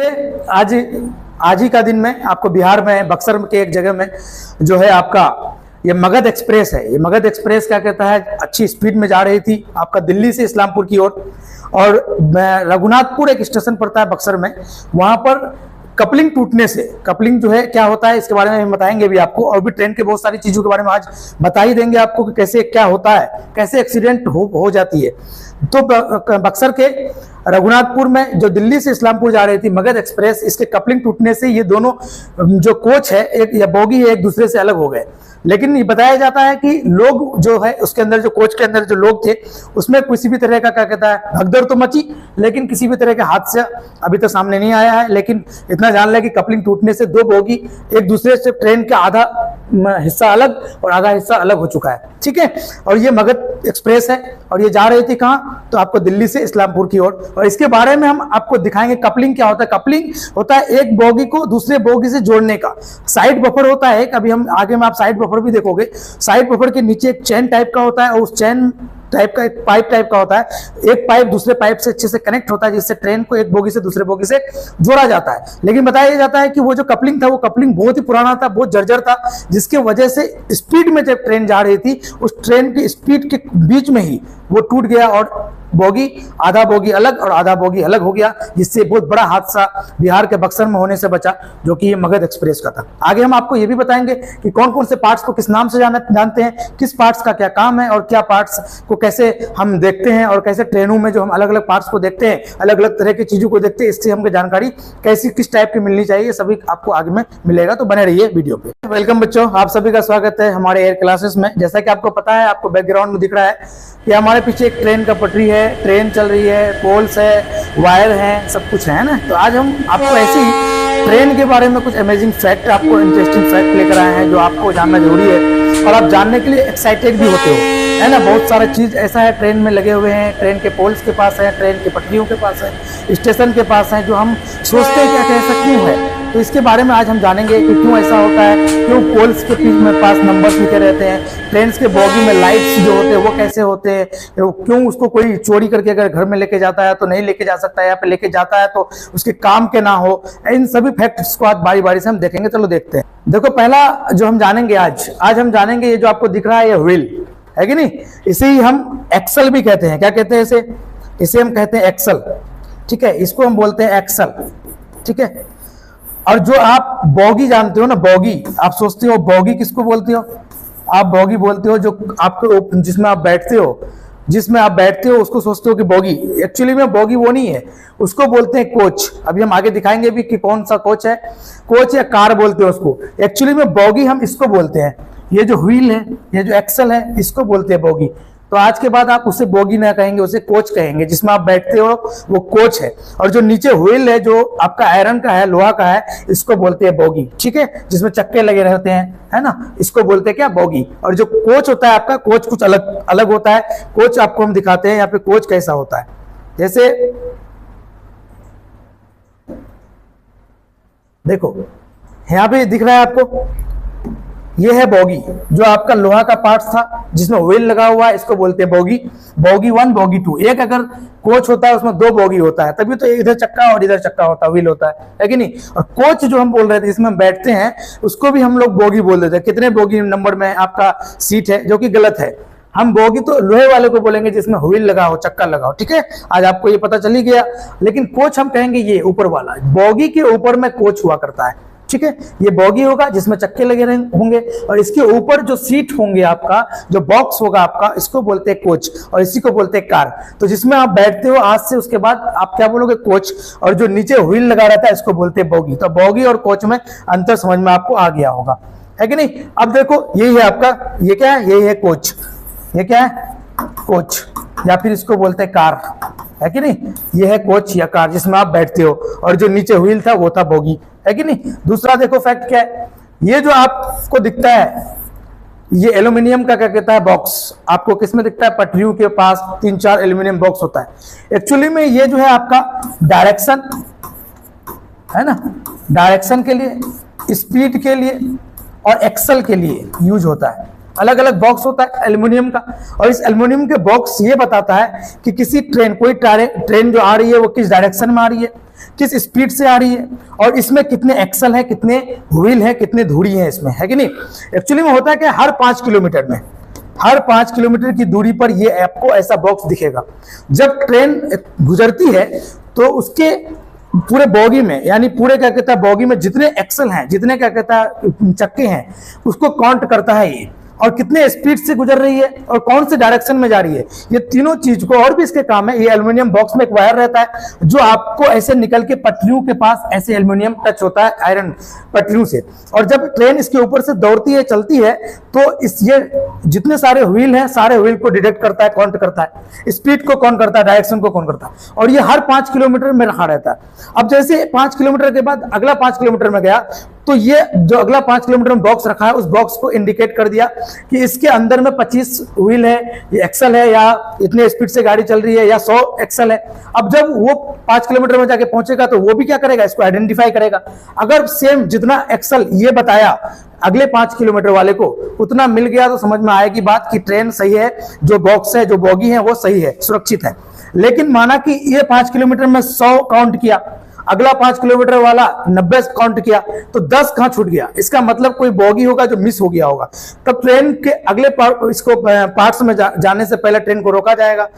आज आज ही का दिन में आपको बिहार में बक्सर के एक जगह में जो है आपका ये मगध एक्सप्रेस है। ये मगध एक्सप्रेस क्या कहता है, अच्छी स्पीड में जा रही थी आपका दिल्ली से इस्लामपुर की ओर, और रघुनाथपुर एक स्टेशन पड़ता है बक्सर में, वहां पर कपलिंग टूटने से, कपलिंग जो है क्या होता है इसके बारे में हम बताएंगे भी आपको, और भी ट्रेन के बहुत सारी चीजों के बारे में आज बता ही देंगे आपको कि कैसे क्या होता है, कैसे एक्सीडेंट हो जाती है। तो बक्सर के रघुनाथपुर में जो दिल्ली से इस्लामपुर जा रही थी मगध एक्सप्रेस, इसके कपलिंग टूटने से ये दोनों जो कोच है एक या बोगी है एक दूसरे से अलग हो गए। लेकिन ये बताया जाता है कि लोग जो है उसके अंदर, जो कोच के अंदर जो लोग थे उसमें किसी भी तरह का क्या कहता है भगदड़ तो मची, लेकिन किसी भी तरह के हादसा अभी तक सामने नहीं आया है। लेकिन इतना जान लिया कि कपलिंग टूटने से दो बोगी एक दूसरे से, ट्रेन का आधा हिस्सा अलग और आधा हिस्सा अलग हो चुका है, ठीक है। और ये मगध एक्सप्रेस है और ये जा रही थी कहाँ, तो आपको दिल्ली से इस्लामपुर की ओर, और इसके बारे में हम आपको दिखाएंगे कपलिंग क्या होता है। कपलिंग होता है एक बोगी को दूसरे बोगी से जोड़ने का। साइड बफर होता है, अभी हम आगे में आप साइड बफर भी देखोगे। साइड बफर के नीचे एक चैन टाइप का होता है और उस चैन टाइप का एक पाइप टाइप का होता है। एक पाइप दूसरे पाइप से अच्छे से कनेक्ट होता है, जिससे ट्रेन को एक बोगी से दूसरे बोगी से जोड़ा जाता है। लेकिन बताया जाता है कि वो जो कपलिंग था वो कपलिंग बहुत ही पुराना था, बहुत जर्जर था, जिसके वजह से स्पीड में जब ट्रेन जा रही थी उस ट्रेन की स्पीड के बीच में ही वो टूट गया और बोगी, आधा बोगी अलग और आधा बोगी अलग हो गया, जिससे बहुत बड़ा हादसा बिहार के बक्सर में होने से बचा, जो कि ये मगध एक्सप्रेस का था। आगे हम आपको ये भी बताएंगे कि कौन कौन से पार्ट्स को किस नाम से जानते हैं, किस पार्ट्स का क्या काम है और क्या पार्ट्स को कैसे हम देखते हैं, और कैसे ट्रेनों में जो हम अलग अलग पार्ट्स को देखते हैं, अलग अलग तरह की चीजों को देखते हैं, इससे हमको जानकारी कैसी किस टाइप की मिलनी चाहिए, सभी आपको आगे में मिलेगा। तो बने रहिए वीडियो पे। वेलकम बच्चों, आप सभी का स्वागत है हमारे एयर क्लासेस में। जैसा कि आपको पता है, आपको बैकग्राउंड में दिख रहा है कि हमारे पीछे एक ट्रेन का पटरी है, ट्रेन चल रही है, पोल्स है, वायर है, सब कुछ है ना। तो आज हम आपको ऐसे ही ट्रेन के बारे में कुछ अमेजिंग फैक्ट, आपको इंटरेस्टिंग फैक्ट लेकर आए हैं जो आपको जानना जरूरी है और आप जानने के लिए एक्साइटेड भी होते हो, है ना। बहुत सारा चीज ऐसा है ट्रेन में लगे हुए हैं, ट्रेन के पोल्स के पास है, ट्रेन के पटरियों के पास है, स्टेशन के पास है, जो हम सोचते हैं क्या कैसा क्यों है। तो इसके बारे में आज हम जानेंगे कि क्यों ऐसा होता है, क्यों पोल्स के बीच में पास नंबर लिखे रहते हैं, ट्रेन के बोगी में लाइट्स जो होते हैं वो कैसे होते हैं, क्यों उसको कोई चोरी करके अगर घर में लेके जाता है तो नहीं लेके जा सकता है, या पे लेके जाता है तो उसके काम के ना हो। इन सभी फैक्ट्स को आज बारी बारी से हम देखेंगे। चलो देखते हैं। देखो, पहला जो हम जानेंगे आज हम जानेंगे ये जो आपको दिख रहा है ये व्हील है कि नहीं, इसे ही हम एक्सल भी कहते हैं। क्या कहते हैं इसे हम कहते हैं एक्सल, ठीक है। इसको हम बोलते हैं एक्सल, ठीक है। और जो आप बोगी जानते हो ना, बोगी आप सोचते हो बोगी किसको बोलते हो, आप बोगी बोलते हो जो आपको जिसमें आप बैठते हो उसको सोचते हो कि बोगी। एक्चुअली में बोगी वो नहीं है, उसको बोलते हैं कोच। अभी हम आगे दिखाएंगे भी कि कौन सा कोच है, कोच या कार बोलते हो उसको। एक्चुअली में बोगी हम इसको बोलते हैं, ये जो व्हील है, ये जो एक्सल है, इसको बोलते हैं बोगी। तो आज के बाद आप उसे बोगी ना कहेंगे, उसे कोच कहेंगे। जिसमें आप बैठते हो वो कोच है, और जो नीचे व्हील है जो आपका आयरन का है, लोहा का है, इसको बोलते हैं बोगी, ठीक है। जिसमें चक्के लगे रहते हैं, है ना, इसको बोलते हैं क्या, बोगी। और जो कोच होता है आपका, कोच कुछ अलग अलग होता है। कोच आपको हम दिखाते हैं यहाँ पे कोच कैसा होता है। जैसे देखो यहाँ पे दिख रहा है आपको, ये है बोगी, जो आपका लोहा का पार्ट था जिसमें व्हील लगा हुआ है, इसको बोलते हैं बोगी। Bogie 1, bogie 2। एक अगर कोच होता है उसमें 2 बोगी होता है, तभी तो इधर चक्का और इधर चक्का होता है, व्हील होता है कि नहीं। और कोच जो हम बोल रहे थे जिसमें हम बैठते हैं उसको भी हम लोग बोगी बोल देते हैं। कितने बोगी नंबर में आपका सीट है, जो कि गलत है। हम बोगी तो लोहे वाले को बोलेंगे जिसमें व्हील लगा हो, चक्का लगा हो, ठीक है। आज आपको ये पता चली गया। लेकिन कोच हम कहेंगे ये ऊपर वाला, बोगी के ऊपर में कोच हुआ करता है, ठीक है। ये बोगी होगा जिसमें चक्के लगे होंगे, और इसके ऊपर जो सीट होंगे आपका, जो बॉक्स होगा आपका, इसको बोलते हैं कोच, और इसी को बोलते हैं कार। तो जिसमें आप बैठते हो आज से, उसके बाद आप क्या बोलोगे, कोच। और जो नीचे व्हील लगा रहता है इसको बोलते हैं बोगी। तो बोगी और कोच में अंतर समझ में आपको आ गया होगा, है कि नहीं। अब देखो यही है आपका, ये क्या है, यही है कोच। ये क्या है, कोच, या फिर इसको बोलते हैं कार, है कि नहीं। ये है कोच या कार जिसमें आप बैठते हो, और जो नीचे व्हील था वो था बोगी, है कि नहीं। दूसरा देखो फैक्ट क्या है, ये जो आपको दिखता है ये एल्यूमिनियम का क्या कहता है बॉक्स, आपको किसमें दिखता है, पटरियों के पास 3-4 एल्यूमिनियम बॉक्स होता है। एक्चुअली में ये जो है आपका डायरेक्शन है ना, डायरेक्शन के लिए, स्पीड के लिए और एक्सल के लिए यूज होता है। अलग अलग बॉक्स होता है एल्युमिनियम का, और इस एल्युमिनियम के बॉक्स ये बताता है कि किसी ट्रेन, कोई ट्रेन जो आ रही है वो किस डायरेक्शन में आ रही है, किस स्पीड से आ रही है, और इसमें कितने एक्सल है, कितने व्हील है, कितने धुरी है इसमें, है कि नहीं। एक्चुअली में होता है कि हर 5 किलोमीटर की दूरी पर ये आपको ऐसा बॉक्स दिखेगा। जब ट्रेन गुजरती है तो उसके पूरे बॉगी में, यानी पूरे क्या कहता है बॉगी में जितने एक्सल हैं, जितने क्या कहता है चक्के हैं, उसको काउंट करता है ये, और कितने स्पीड से गुजर रही है और कौन से डायरेक्शन में जा रही है, ये तीनों चीज को। और भी इसके काम है, ये एल्युमिनियम बॉक्स में एक वायर रहता है जो आपको ऐसे निकल के पटरियों के पास ऐसे एल्युमिनियम टच होता है आयरन पटरियों से, और जब ट्रेन इसके ऊपर से दौड़ती है, चलती है, तो इस ये जितने सारे व्हील हैं, सारे व्हील को डिटेक्ट करता है, काउंट करता है, स्पीड को काउंट करता है, डायरेक्शन को काउंट करता है, और ये हर 5 किलोमीटर में रखा रहता है। अब जैसे 5 किलोमीटर के बाद अगला 5 किलोमीटर में गया, तो ये जो अगला 5 किलोमीटर में बॉक्स रखा है, उस बॉक्स को इंडिकेट कर दिया कि इसके अंदर में 25 व्हील है, ये एक्सल है, या इतने स्पीड से गाड़ी चल रही है, या 100 एक्सल है। अब जब वो 5 किलोमीटर में जाके पहुंचेगा तो वो भी क्या करेगा, इसको आइडेंटिफाई करेगा। अगर सेम जितना एक्सल ये बताया अगले 5 किलोमीटर वाले को उतना मिल गया, तो समझ में आएगी बात कि ट्रेन सही है, जो बॉक्स है, जो बॉगी है, वो सही है, सुरक्षित है। लेकिन माना कि ये 5 किलोमीटर में 100 काउंट किया, अगला 5 किलोमीटर वाला 90 काउंट किया, तो 10 कहां छूट गया, इसका मतलब कोई बॉगी होगा जो मिस हो गया होगा। तब ट्रेन के अगले पार्ट्स में जाने से पहले ट्रेन को रोका जाएगा,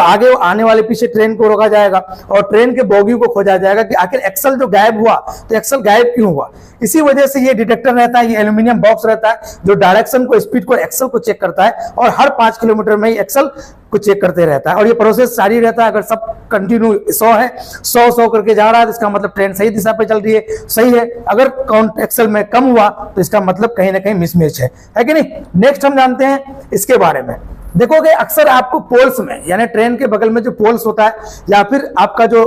आगे आने वाले पीछे ट्रेन को रोका जाएगा, और ट्रेन के बॉगी को खोजा जाएगा कि आखिर एक्सल जो गायब हुआ, तो एक्सल गायब क्यों हुआ। इसी वजह से ये डिटेक्टर रहता है, ये एल्यूमिनियम बॉक्स रहता है, जो डायरेक्शन को, स्पीड को, एक्सल को चेक करता है, और हर 5 किलोमीटर में ही एक्सल को चेक करते रहता है। और ये प्रोसेस जारी रहता है। अगर सब कंटिन्यू 100 है, 100 करके जा रहा है, तो इसका मतलब ट्रेन सही दिशा पे चल रही है, सही है। अगर काउंट एक्सल में कम हुआ तो इसका मतलब कहीं ना कहीं मिसमैच है कि नहीं। नेक्स्ट हम जानते हैं इसके बारे में। देखोगे अक्सर आपको पोल्स में, यानी ट्रेन के बगल में जो पोल्स होता है, या फिर आपका जो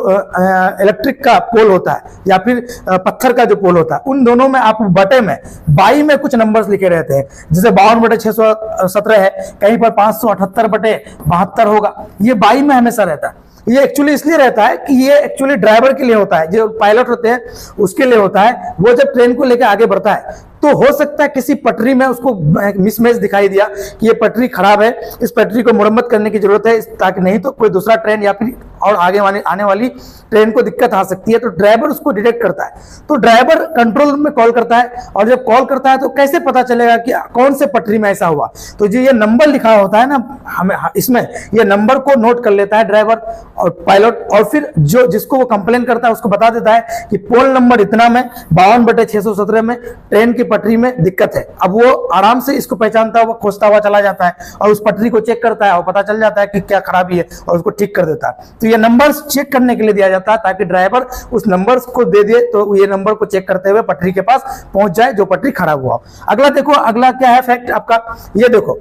इलेक्ट्रिक का पोल होता है, या फिर पत्थर का जो पोल होता है, उन दोनों में आप बटे में, बाई में कुछ नंबर्स लिखे रहते हैं। जैसे 52/617 है, कहीं पर 578/72 होगा, ये बाई में हमेशा रहता है। ये एक्चुअली इसलिए रहता है कि ये एक्चुअली ड्राइवर के लिए होता है, जो पायलट होते हैं उसके लिए होता है। वो जब ट्रेन को लेकर आगे बढ़ता है, तो हो सकता है किसी पटरी में उसको मिसमैच दिखाई दिया कि ये पटरी खराब है, इस पटरी को मुरम्मत करने की जरूरत है, ताकि नहीं तो कोई दूसरा ट्रेन या फिर और आगे आने वाली ट्रेन को दिक्कत आ सकती है। तो ड्राइवर उसको डिटेक्ट करता है, तो ड्राइवर कंट्रोल में कॉल करता है, और जब कॉल करता है तो कैसे पता चलेगा कि कौन से पटरी में ऐसा हुआ। तो जो ये नंबर लिखा होता है ना, हमें इसमें ये नंबर को नोट कर लेता है ड्राइवर और पायलट, और फिर जो जिसको वो कंप्लेन करता है उसको बता देता है कि पोल नंबर इतना में 52/617 में ट्रेन की पटरी में दिक्कत है। अब वो आराम से इसको पहचानता हुआ, खोजता हुआ चला जाता है, और उस पटरी को चेक करता है, और पता चल जाता है कि क्या खराबी है, और उसको ठीक कर देता है। तो ये नंबर्स चेक करने के लिए दिया जाता है, ताकि ड्राइवर उस नंबर्स को दे दे, तो ये नंबर को चेक करते हुए पटरी के पास पहुंच जाए जो पटरी खराब हुआ। अगला देखो, अगला क्या है फैक्ट आपका, ये देखो,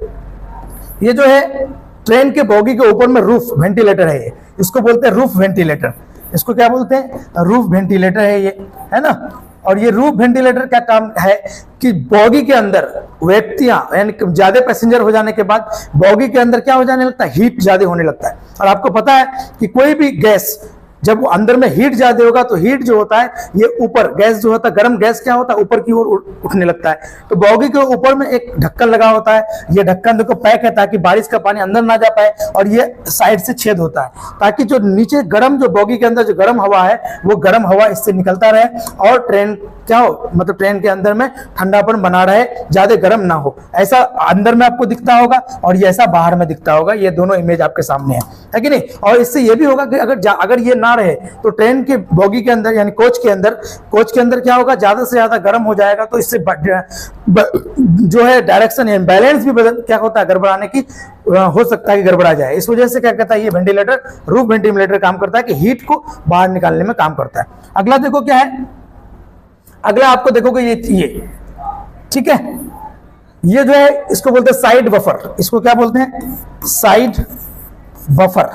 ये जो है ट्रेन के बोगी के ऊपर में रूफ वेंटिलेटर है, ये इसको बोलते हैं रूफ वेंटिलेटर। इसको क्या बोलते हैं, रूफ वेंटिलेटर है ये, है ना। और ये रूफ वेंटिलेटर क्या काम है कि बोगी के अंदर व्यक्तियां, यानी ज्यादा पैसेंजर हो जाने के बाद बोगी के अंदर क्या हो जाने लगता है, हीट ज्यादा होने लगता है। और आपको पता है कि कोई भी गैस जब वो अंदर में हीट ज्यादा होगा, तो हीट जो होता है ये ऊपर, गैस जो होता है, गर्म गैस क्या होता है, ऊपर की ओर उठने लगता है। तो बोगी के ऊपर में एक ढक्कन लगा होता है, ये ढक्कन देखो पैक है, ताकि बारिश का पानी अंदर ना जा पाए, और ये साइड से छेद होता है, ताकि जो नीचे गर्म, जो बोगी के अंदर जो गर्म हवा है, वो गर्म हवा इससे निकलता रहे, और ट्रेन क्या हो, मतलब ट्रेन के अंदर में ठंडापन बना रहे, ज्यादा गर्म ना हो। ऐसा अंदर में आपको दिखता होगा, और ये ऐसा बाहर में दिखता होगा। ये दोनों इमेज आपके सामने है कि नहीं। और इससे ये भी होगा कि अगर ये ना रहे, तो ट्रेन के बोगी के अंदर, यानी कोच के अंदर क्या होगा, ज्यादा से ज्यादा गर्म हो जाएगा। तो इससे जो है डायरेक्शन या बैलेंस भी क्या होता है, गड़बड़ाने की हो सकता है कि गड़बड़ा जाए। इस वजह से क्या कहता है ये वेंटिलेटर, रूफ वेंटिलेटर काम करता है कि हीट को बाहर निकालने में काम करता है। अगला देखो क्या है, अगला आपको देखोगे ये ठीक है, ये जो है इसको बोलते हैं साइड बफर। इसको क्या बोलते हैं, साइड बफर।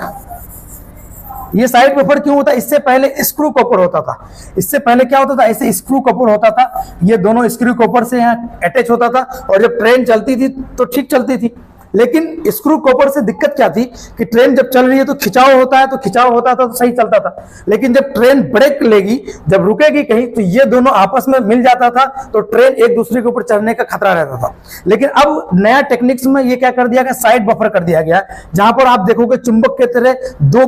ये साइड बफर क्यों होता है, इससे पहले स्क्रू कॉपर होता था। इससे पहले क्या होता था, ऐसे स्क्रू कॉपर होता था, ये दोनों स्क्रू कॉपर से यहाँ अटैच होता था, और जब ट्रेन चलती थी तो ठीक चलती थी। लेकिन स्क्रू कॉपर से दिक्कत क्या थी कि ट्रेन जब चल रही है तो खिंचाव होता है, तो खिंचाव होता था तो सही चलता था, लेकिन जब ट्रेन ब्रेक लेगी, जब रुकेगी कहीं, तो ये दोनों आपस में मिल जाता था, तो ट्रेन एक दूसरे के ऊपर चढ़ने का खतरा रहता था। लेकिन अब नया टेक्निक्स में ये क्या कर दिया गया, साइड बफर कर दिया गया, जहां पर आप देखोगे चुंबक के तरह दो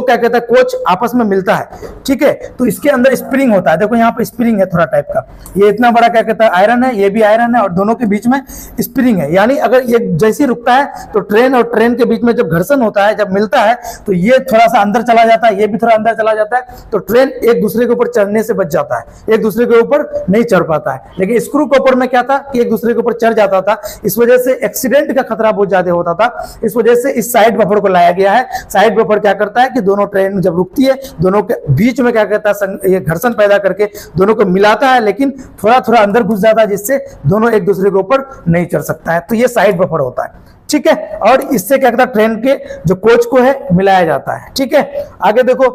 क्या कहता है कोच आपस में मिलता है, ठीक है। तो इसके अंदर स्प्रिंग होता है, देखो यहाँ पर स्प्रिंग है थोड़ा टाइप का, ये इतना बड़ा क्या कहता है आयरन है, ये भी आयरन है, और दोनों के बीच में स्प्रिंग है। यानी अगर ये जैसे रुकता है तो ट्रेन और ट्रेन के बीच में जब घर्षण होता है, जब मिलता है, तो ये थोड़ा सा अंदर चला जाता है, ये भी थोड़ा अंदर चला जाता है, तो ट्रेन एक दूसरे के ऊपर चढ़ने से बच जाता है, एक दूसरे के ऊपर नहीं चढ़ पाता है। लेकिन स्क्रू कॉपर में क्या था कि एक दूसरे के ऊपर चढ़ जाता था, इस वजह से एक्सीडेंट का खतरा बहुत ज्यादा होता था। इस वजह से इस साइड बफर को लाया गया है। साइड बफर क्या करता है कि दोनों ट्रेन जब रुकती है, दोनों के बीच में क्या कहता है ये घर्षण पैदा करके दोनों को मिलाता है, लेकिन थोड़ा थोड़ा अंदर घुस जाता है, जिससे दोनों एक दूसरे के ऊपर नहीं चढ़ सकता है। तो ये साइड बफर होता है, ठीक है। और इससे क्या कहता है ट्रेन के जो कोच को है मिलाया जाता है, ठीक है। आगे देखो,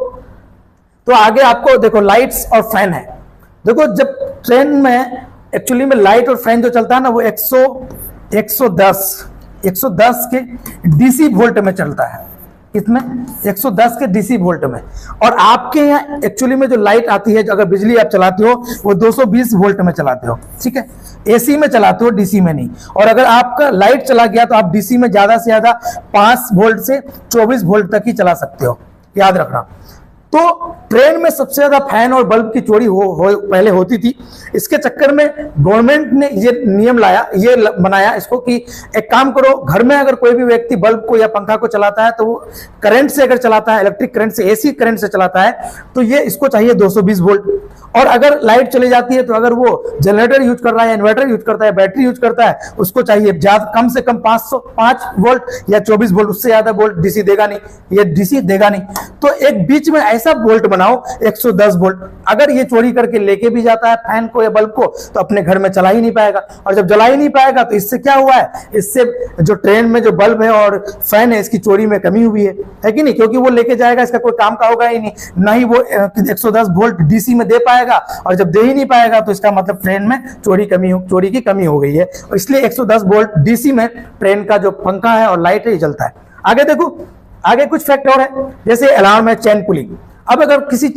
तो आगे आपको देखो लाइट्स और फैन है। देखो जब ट्रेन में एक्चुअली में लाइट और फैन जो चलता है ना, वो 110 के डीसी वोल्ट में चलता है। कितने? 110 के डीसी वोल्ट में। और आपके यहाँ एक्चुअली में जो लाइट आती है, जो अगर बिजली आप चलाते हो, वो 220 वोल्ट में चलाते हो, ठीक है। एसी में चलाते हो, डीसी में नहीं। और अगर आपका लाइट चला गया तो आप डीसी में ज्यादा से ज्यादा 5 वोल्ट से 24 वोल्ट तक ही चला सकते हो, याद रखना। तो ट्रेन में सबसे ज्यादा फैन और बल्ब की चोरी पहले होती थी। इसके चक्कर में गवर्नमेंट ने ये नियम लाया, ये बनाया इसको कि एक काम करो, घर में अगर कोई भी व्यक्ति बल्ब को या पंखा को चलाता है, तो वो करंट से अगर चलाता है, इलेक्ट्रिक करंट से, एसी करंट से चलाता है, तो ये इसको चाहिए 220 वोल्ट। और अगर लाइट चली जाती है, तो अगर वो जनरेटर यूज कर रहा है, इन्वर्टर यूज करता है, बैटरी यूज करता है, उसको चाहिए कम से कम 5 वोल्ट या 24 वोल्ट, उससे ज्यादा वोल्ट डीसी देगा नहीं, ये डीसी देगा नहीं। तो एक बीच में ऐसा वोल्ट बनाओ 110 वोल्ट। अगर ये चोरी करके लेके भी जाता है फैन को या बल्ब को, तो अपने घर में चला ही नहीं पाएगा। और जब जला ही नहीं पाएगा, तो इससे क्या हुआ है, इससे जो ट्रेन में जो बल्ब है और फैन है, इसकी चोरी में कमी हुई है कि नहीं? क्योंकि वो लेके जाएगा, इसका कोई काम का होगा ही नहीं, ना ही वो 110 वोल्ट डीसी में दे पाएगा। और जब दे ही नहीं पाएगा, तो इसका मतलब ट्रेन में चोरी की कमी हो गई है। इसलिए 110 वोल्ट डीसी में ट्रेन का जो पंखा है और लाइट है, ये चलता है। आगे देखो, आगे कुछ फैक्ट और है, जैसे अलार्म है, चेन पुलिंग। अब अगर किसी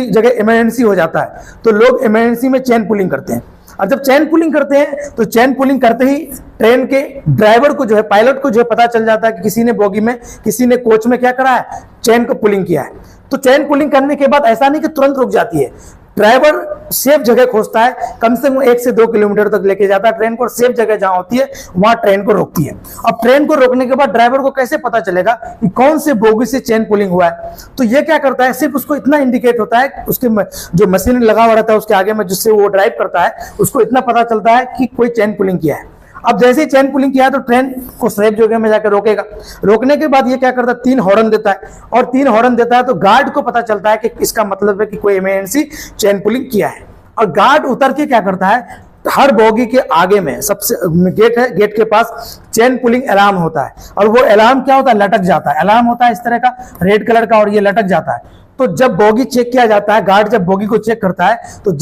जगह इमरजेंसी हो जाता है, तो लोग इमरजेंसी में चेन पुलिंग करते हैं। और जब चेन पुलिंग करते हैं, तो चेन पुलिंग करते ही ट्रेन के ड्राइवर को जो है, पायलट को जो है पता चल जाता है कि किसी ने बोगी में, किसी ने कोच में क्या करा है, चेन को पुलिंग किया है। तो चेन पुलिंग करने के बाद ऐसा नहीं कि तुरंत रुक जाती है, ड्राइवर सेफ जगह खोजता है, कम से कम 1 से 2 किलोमीटर तक लेके जाता है ट्रेन को, सेफ जगह जहां होती है वहां ट्रेन को रोकती है। अब ट्रेन को रोकने के बाद ड्राइवर को कैसे पता चलेगा कि कौन से बोगी से चेन पुलिंग हुआ है? तो ये क्या करता है, सिर्फ उसको इतना इंडिकेट होता है, उसके जो मशीन लगा हुआ रहता है उसके आगे में, जिससे वो ड्राइव करता है, उसको इतना पता चलता है कि कोई चेन पुलिंग किया है। अब जैसे ही चेन पुलिंग किया है, तो ट्रेन को सेफ जगह में जाकर रोकेगा। रोकने के बाद ये क्या करता है, 3 हॉर्न देता है, और 3 हॉर्न देता है तो गार्ड को पता चलता है कि इसका मतलब है कि कोई इमरजेंसी चेन पुलिंग किया है। और गार्ड उतर के क्या करता है, हर बोगी के आगे में सबसे गेट है, गेट के पास चेन पुलिंग अलार्म होता है। और वो अलार्म क्या होता है, लटक जाता है। अलार्म होता है इस तरह का, रेड कलर का, और ये लटक जाता है। तो जब बोगी चेक किया जाता है, गार्ड जब बोगी को चेक करता है, तो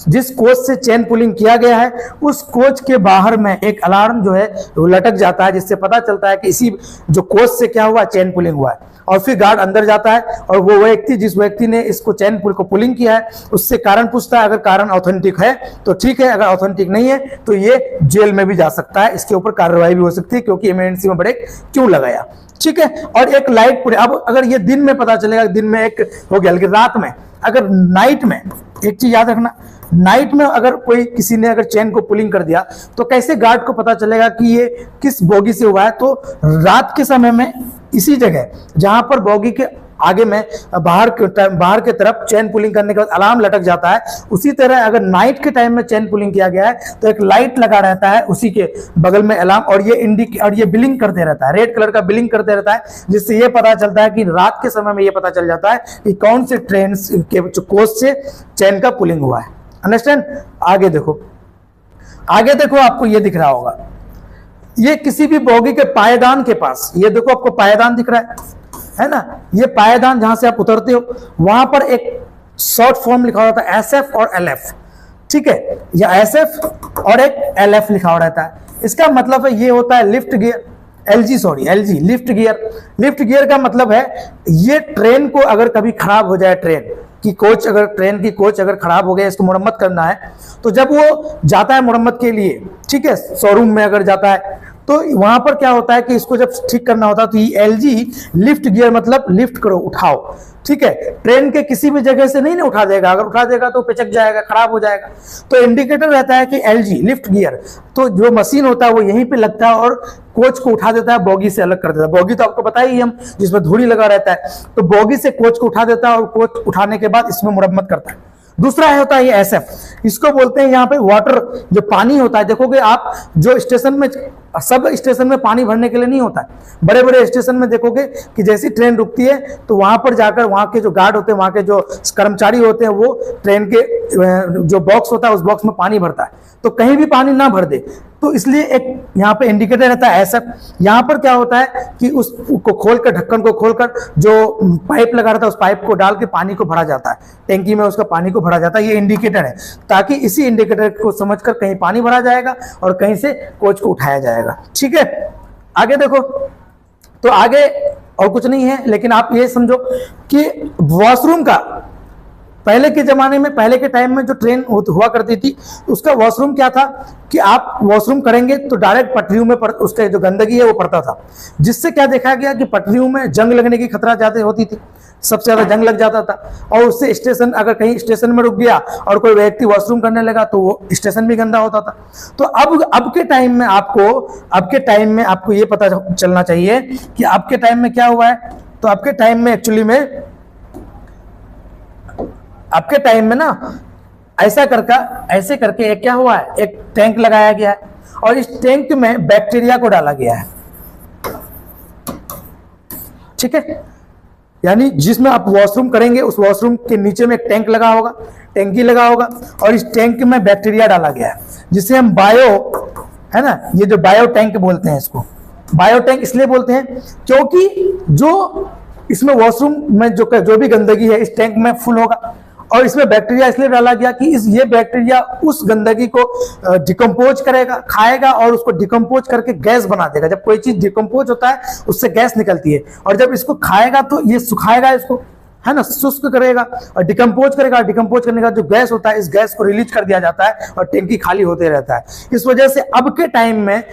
जिस कोच से चेन पुलिंग किया गया है, उस कोच के बाहर में एक अलार्म जो है वो लटक जाता है, जिससे पता चलता है कि इसी जो कोच से क्या हुआ, चेन पुलिंग हुआ है। और फिर गार्ड अंदर जाता है, और वो व्यक्ति, जिस व्यक्ति ने इसको चेन को पुलिंग किया है, उससे कारण पूछता है। अगर कारण ऑथेंटिक है तो ठीक है, अगर ऑथेंटिक नहीं है तो ये जेल में भी जा सकता है, इसके ऊपर कार्रवाई भी हो सकती है, क्योंकि इमरजेंसी में ब्रेक क्यों लगाया, ठीक है। और एक लाइट पूरे, अब अगर ये दिन में पता चलेगा, दिन में एक हो गया, लेकिन रात में, अगर नाइट में, एक चीज याद रखना, नाइट में अगर किसी ने अगर चेन को पुलिंग कर दिया, तो कैसे गार्ड को पता चलेगा कि ये किस बोगी से हुआ है? तो रात के समय में इसी जगह जहां पर बोगी के आगे में बाहर के तरफ चेन पुलिंग करने के बाद अलार्म लटक जाता है, उसी तरह अगर नाइट के टाइम में चेन पुलिंग किया गया है, तो एक लाइट लगा रहता है उसी के बगल में अलार्म, और ये बिलिंग करते रहता है, रेड कलर का बिलिंग करते रहता है, जिससे ये पता चलता है कि रात के समय में ये पता चल जाता है कि कौन से ट्रेन के कोच से चेन का पुलिंग हुआ है। अंडरस्टैंड? आगे देखो, आपको ये दिख रहा होगा, ये किसी भी बोगी के पायदान के पास, ये देखो आपको पायदान दिख रहा है ना, ये पायदान जहां से आप उतरते हो, वहां पर एक शॉर्ट फॉर्म लिखा होता है SF और LF। ठीक है, या SF और एक LF लिखा हुआ रहता है। इसका मतलब है ये होता है lift gear, LG lift gear. Lift gear का मतलब है ये ट्रेन को अगर कभी खराब हो जाए, ट्रेन की कोच अगर खराब हो गया, इसको मुरम्मत करना है, तो जब वो जाता है मुरम्मत के लिए, ठीक है, शोरूम में अगर जाता है, तो वहां पर क्या होता है कि इसको जब ठीक करना होता है तो ये LG लिफ्ट गियर मतलब लिफ्ट करो, उठाओ, ठीक है। ट्रेन के किसी भी जगह से नहीं ना उठा देगा, अगर उठा देगा तो पिचक जाएगा, खराब हो जाएगा। तो इंडिकेटर रहता है कि LG लिफ्ट गियर, तो जो मशीन होता है वो यहीं पे लगता है और कोच को उठा देता है, बोगी से अलग कर देता है। बोगी तो आपको पता ही हम, जिसमें धूली लगा रहता है, तो बोगी से कोच को उठा देता है और कोच उठाने के बाद इसमें मुरम्मत करता है। दूसरा है होता है ये SF, इसको बोलते हैं यहाँ पे वाटर, जो पानी होता है। देखोगे आप जो स्टेशन में, सब स्टेशन में पानी भरने के लिए नहीं होता है, बड़े बड़े स्टेशन में देखोगे कि जैसी ट्रेन रुकती है तो वहां पर जाकर वहां के जो गार्ड होते हैं, वहां के जो कर्मचारी होते हैं, वो ट्रेन के जो बॉक्स होता है उस बॉक्स में पानी भरता है, तो कहीं भी पानी ना भर दे, तो इसलिए एक यहाँ पे इंडिकेटर रहता है SF। यहाँ पर क्या होता है कि उसको खोलकर, ढक्कन को खोलकर जो पाइप लगा रहता है उस पाइप को डाल के पानी को भरा जाता है, टैंकी में उसका पानी को भरा जाता है। ये इंडिकेटर है, ताकि इसी इंडिकेटर को समझकर कहीं पानी भरा जाएगा और कहीं से कोच को उठाया जाएगा, ठीक है। आगे देखो, तो आगे और कुछ नहीं है, लेकिन आप ये समझो कि वॉशरूम का पहले के जमाने में, पहले के टाइम में जो ट्रेन हुआ करती थी, उसका वॉशरूम क्या था कि आप वॉशरूम करेंगे तो डायरेक्ट पटरियों में उसके जो गंदगी है वो पड़ता था, जिससे क्या देखा गया कि पटरियों में जंग लगने की खतरा ज्यादा होती थी, सबसे ज्यादा जंग लग जाता था। और उससे स्टेशन, अगर कहीं स्टेशन में रुक गया और कोई व्यक्ति वॉशरूम करने लगा तो वो स्टेशन भी गंदा होता था। तो अब के टाइम में आपको ये पता चलना चाहिए कि आपके टाइम में क्या हुआ है। तो आपके टाइम में एक्चुअली में, आपके टाइम में ना ऐसे करके एक क्या हुआ है, एक टैंक लगाया गया है और इस टैंक में बैक्टीरिया को डाला गया है, ठीक है। यानी जिसमें आप वॉशरूम करेंगे उस वॉशरूम के नीचे में एक टैंक लगा होगा, टैंकी लगा होगा, और इस टैंक में बैक्टीरिया डाला गया है, जिसे हम बायो, है ना, ये जो बायो टैंक बोलते हैं, इसको बायो टैंक इसलिए बोलते हैं क्योंकि जो इसमें वॉशरूम में जो भी गंदगी है इस टैंक में फुल होगा, और इसमें बैक्टीरिया इसलिए डाला गया कि ये बैक्टीरिया उस गंदगी को डिकम्पोज करेगा, खाएगा और उसको डिकम्पोज करके गैस बना देगा। जब कोई चीज डिकम्पोज होता है उससे गैस निकलती है, और जब इसको खाएगा तो ये सुखाएगा इसको, है ना, शुष्क करेगा और डिकम्पोज करेगा। डिकम्पोज करने का जो गैस होता है, इस गैस को रिलीज कर दिया जाता है और टैंकी खाली होते रहता है। इस वजह से अब के टाइम में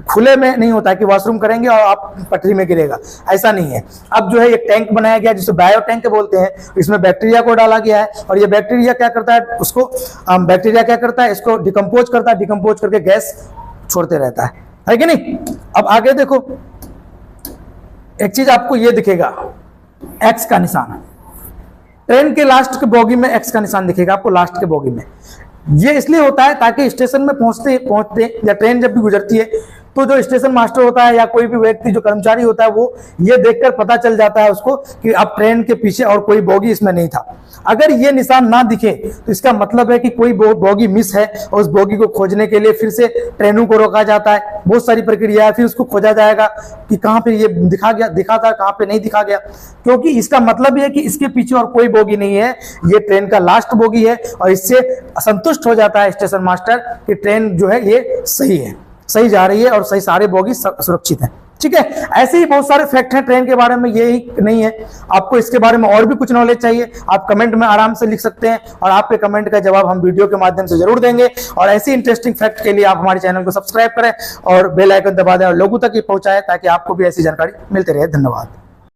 खुले में नहीं होता है कि वॉशरूम करेंगे और आप पटरी में गिरेगा, ऐसा नहीं है। अब जो है एक टैंक बनाया गया जिसे बायो टैंक बोलते हैं, इसमें बैक्टीरिया को डाला गया है और ये बैक्टीरिया क्या करता है, इसको डिकम्पोज करता है, डिकम्पोज करके गैस छोड़ते रहता है कि नहीं। अब आगे देखो, एक चीज आपको ये दिखेगा, एक्स का निशान, ट्रेन के लास्ट के बोगी में एक्स का निशान दिखेगा आपको, लास्ट के बोगी में। ये इसलिए होता है ताकि स्टेशन में पहुंचते या ट्रेन जब भी गुजरती है तो जो स्टेशन मास्टर होता है या कोई भी व्यक्ति जो कर्मचारी होता है वो ये देखकर पता चल जाता है उसको कि अब ट्रेन के पीछे और कोई बोगी इसमें नहीं था। अगर ये निशान ना दिखे तो इसका मतलब है कि कोई बोगी मिस है और उस बोगी को खोजने के लिए फिर से ट्रेनों को रोका जाता है, बहुत सारी प्रक्रिया है, फिर उसको खोजा जाएगा कि कहाँ पे ये दिखा था कहाँ पे नहीं दिखा गया, क्योंकि इसका मतलब ये है कि इसके पीछे और कोई बोगी नहीं है, ये ट्रेन का लास्ट बोगी है। और इससे असंतुष्ट हो जाता है स्टेशन मास्टर कि ट्रेन जो है ये सही जा रही है और सही सारे बोगी सुरक्षित हैं, ठीक है। ऐसे ही बहुत सारे फैक्ट हैं ट्रेन के बारे में, ये ही नहीं है। आपको इसके बारे में और भी कुछ नॉलेज चाहिए, आप कमेंट में आराम से लिख सकते हैं और आपके कमेंट का जवाब हम वीडियो के माध्यम से जरूर देंगे। और ऐसी इंटरेस्टिंग फैक्ट के लिए आप हमारे चैनल को सब्सक्राइब करें और बेल आइकन दबा दें और लोगों तक ये पहुंचाएं ताकि आपको भी ऐसी जानकारी मिलती रहे। धन्यवाद।